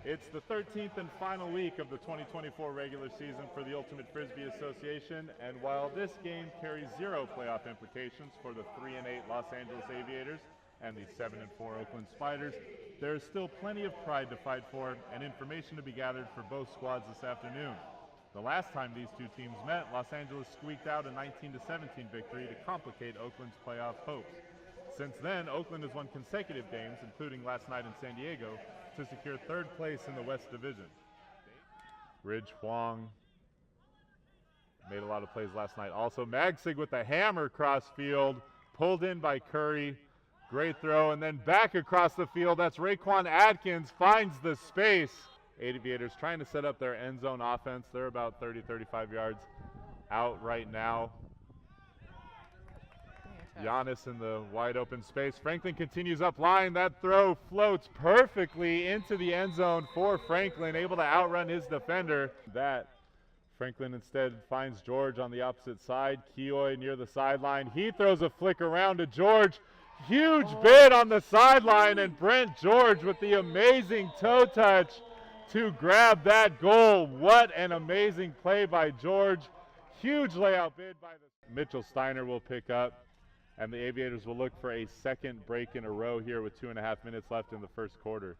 It's the 13th and final week of the 2024 regular season for the Ultimate Frisbee Association, and while this game carries zero playoff implications for the 3-8 Los Angeles Aviators and the 7-4 Oakland Spiders, there is still plenty of pride to fight for and information to be gathered for both squads this afternoon. The last time these two teams met, Los Angeles squeaked out a 19-17 victory to complicate Oakland's playoff hopes. Since then, Oakland has won consecutive games, including last night in San Diego, to secure third place in the West Division. Ridge Huang made a lot of plays last night. Also, Magsig with the hammer cross field, pulled in by Curry. Great throw, and then back across the field. That's Raquan Atkins, finds the space. Aviators trying to set up their end zone offense. They're about 30-35 yards out right now. Giannis in the wide open space. Franklin continues up line. That throw floats perfectly into the end zone for Franklin, able to outrun his defender. That Franklin instead finds George on the opposite side. Keoy near the sideline. He throws a flick around to George. Huge bid on the sideline, and Brent George with the amazing toe touch to grab that goal. What an amazing play by George. Huge layout bid by Mitchell Steiner will pick up. And the Aviators will look for a second break in a row here with 2.5 minutes left in the first quarter.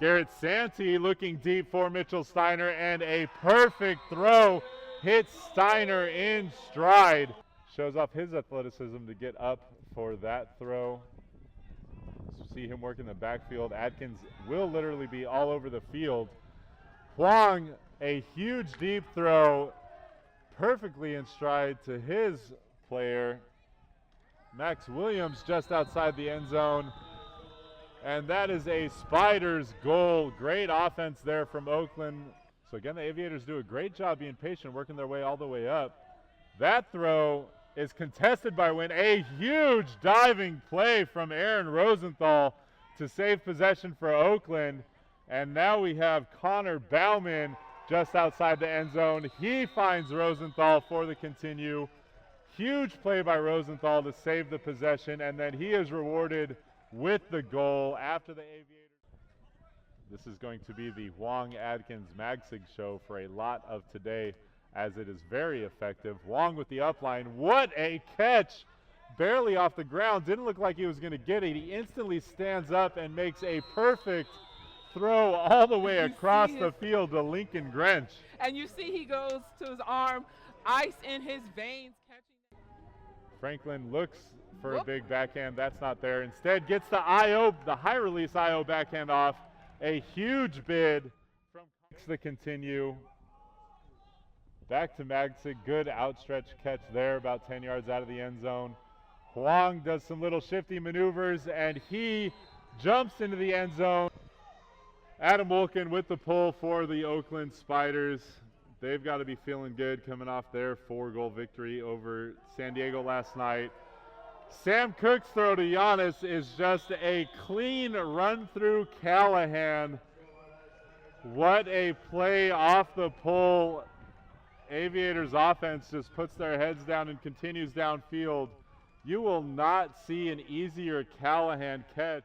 Garrett Santee looking deep for Mitchell Steiner, and a perfect throw hits Steiner in stride. Shows off his athleticism to get up for that throw. See him work in the backfield. Atkins will literally be all over the field. Huang, a huge deep throw, perfectly in stride to his player. Max Williams just outside the end zone, and that is a Spiders goal. Great offense there from Oakland. So again, the Aviators do a great job being patient, working their way all the way up. That throw is contested by Wynn. A huge diving play from Aaron Rosenthal to save possession for Oakland, and now we have Connor Bauman just outside the end zone. He finds Rosenthal for the continue. Huge play by Rosenthal to save the possession, and then he is rewarded with the goal after the Aviators. This is going to be the Huang Atkins Magsig show for a lot of today, as it is very effective. Huang with the upline. What a catch! Barely off the ground. Didn't look like he was going to get it. He instantly stands up and makes a perfect throw all the way across the field to Lincoln Grench. And you see he goes to his arm, ice in his veins. Franklin looks for a big backhand. That's not there. Instead gets the IO, the high release IO backhand off. A huge bid from the continue. Back to Magsig. Good outstretched catch there, about 10 yards out of the end zone. Huang does some little shifty maneuvers, and he jumps into the end zone. Adam Wolkin with the pull for the Oakland Spiders. They've got to be feeling good coming off their 4-goal victory over San Diego last night. Sam Cook's throw to Giannis is just a clean run through Callahan. What a play off the pull. Aviators offense just puts their heads down and continues downfield. You will not see an easier Callahan catch.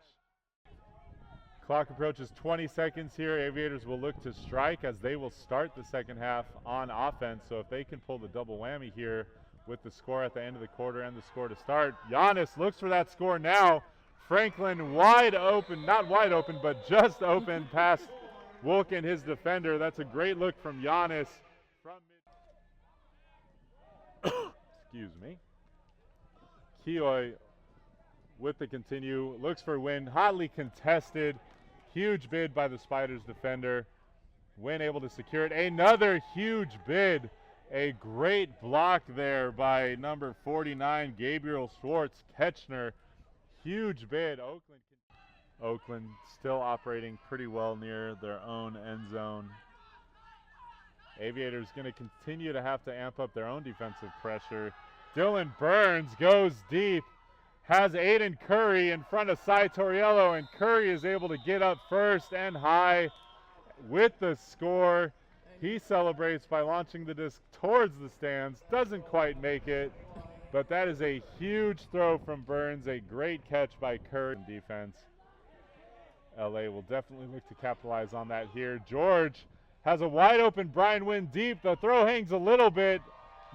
Clock approaches 20 seconds here. Aviators will look to strike as they will start the second half on offense. So if they can pull the double whammy here with the score at the end of the quarter and the score to start. Giannis looks for that score now. Franklin wide open, not wide open, but just open past Wolkin, his defender. That's a great look from Giannis. Excuse me. Keoy with the continue, looks for Wynn, hotly contested. Huge bid by the Spiders defender. Wynn able to secure it. Another huge bid. A great block there by number 49, Gabriel Schwartz Ketchner. Huge bid. Oakland still operating pretty well near their own end zone. Aviators going to continue to have to amp up their own defensive pressure. Dylan Burns goes deep. Has Aiden Curry in front of Cy Torriello, and Curry is able to get up first and high with the score. He celebrates by launching the disc towards the stands. Doesn't quite make it, but that is a huge throw from Burns. A great catch by Curry in defense. LA will definitely look to capitalize on that here. George has a wide open Brian Wynn deep. The throw hangs a little bit.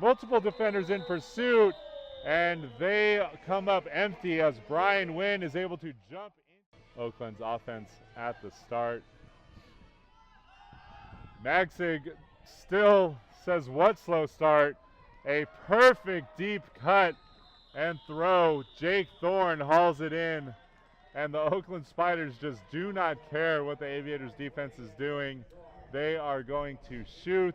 Multiple defenders in pursuit, and they come up empty as Brian Wynn is able to jump in. Oakland's offense at the start. Magsig still says, what slow start? A perfect deep cut and throw. Jake Thorne hauls it in, and the Oakland Spiders just do not care what the Aviators defense is doing. They are going to shoot,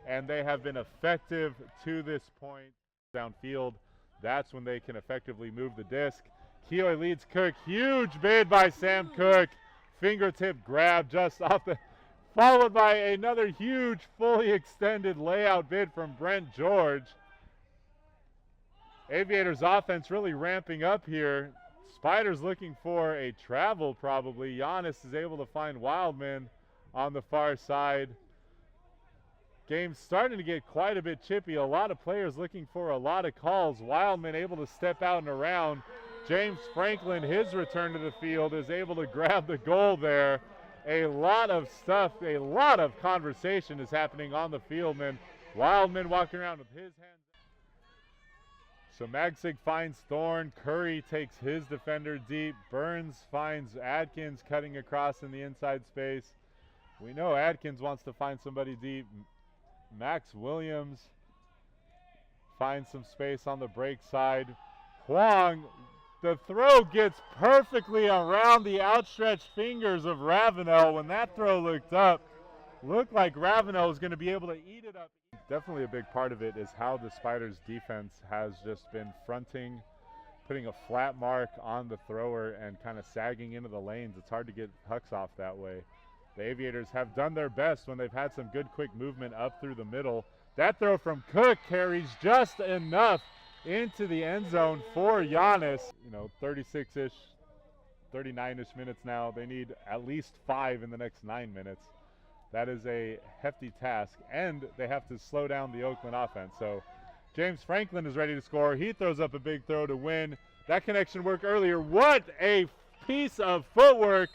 and they have been effective to this point. Downfield, that's when they can effectively move the disc. Keough leads Cook. Huge bid by Sam Cook. Fingertip grab just off the, followed by another huge fully extended layout bid from Brent George. Aviators offense really ramping up here. Spiders looking for a travel probably. Giannis is able to find Wildman on the far side. Game's starting to get quite a bit chippy. A lot of players looking for a lot of calls. Wildman able to step out and around. James Franklin, his return to the field, is able to grab the goal there. A lot of stuff, a lot of conversation is happening on the field, man. Wildman walking around with his hands. So Magsig finds Thorne. Curry takes his defender deep. Burns finds Adkins cutting across in the inside space. We know Adkins wants to find somebody deep. Max Williams finds some space on the break side. Huang, the throw gets perfectly around the outstretched fingers of Ravenel. When that throw looked up, looked like Ravenel was going to be able to eat it up. Definitely a big part of it is how the Spiders defense has just been fronting, putting a flat mark on the thrower and kind of sagging into the lanes. It's hard to get hucks off that way. The Aviators have done their best when they've had some good quick movement up through the middle. That throw from Cook carries just enough into the end zone for Giannis. 36-ish, 39-ish minutes now. They need at least 5 in the next 9 minutes. That is a hefty task, and they have to slow down the Oakland offense. So James Franklin is ready to score. He throws up a big throw to win. That connection worked earlier. What a piece of footwork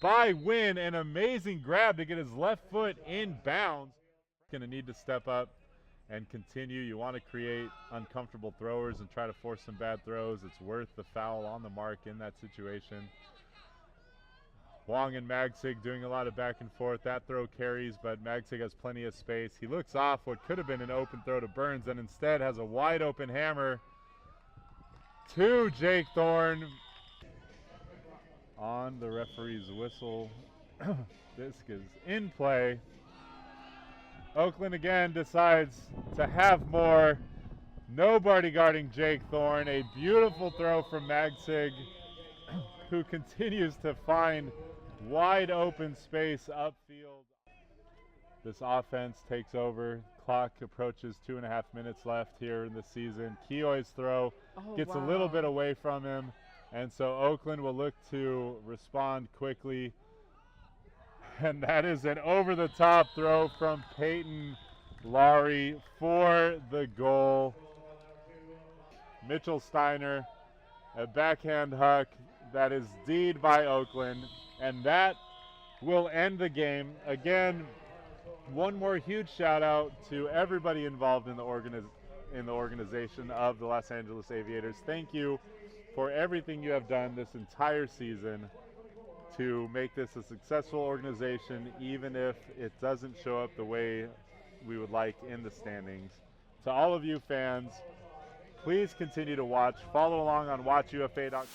by Wynn. An amazing grab to get his left foot in bounds. Going to need to step up and continue. You want to create uncomfortable throwers and try to force some bad throws. It's worth the foul on the mark in that situation. Huang and Magsig doing a lot of back and forth. That throw carries, but Magsig has plenty of space. He looks off what could have been an open throw to Burns and instead has a wide open hammer to Jake Thorne. On the referee's whistle, disc is in play. Oakland again decides to have more. Nobody guarding Jake Thorne. A beautiful throw from Magsig, who continues to find wide open space upfield. This offense takes over. Clock approaches 2.5 minutes left here in the season. Keough's throw gets a little bit away from him, and so Oakland will look to respond quickly. And that is an over-the-top throw from Peyton Laurie for the goal. Mitchell Steiner, a backhand huck that is D'd by Oakland, and that will end the game. Again, one more huge shout out to everybody involved in the organization of the Los Angeles Aviators. Thank you for everything you have done this entire season to make this a successful organization, even if it doesn't show up the way we would like in the standings. To all of you fans, please continue to watch. Follow along on watchufa.com.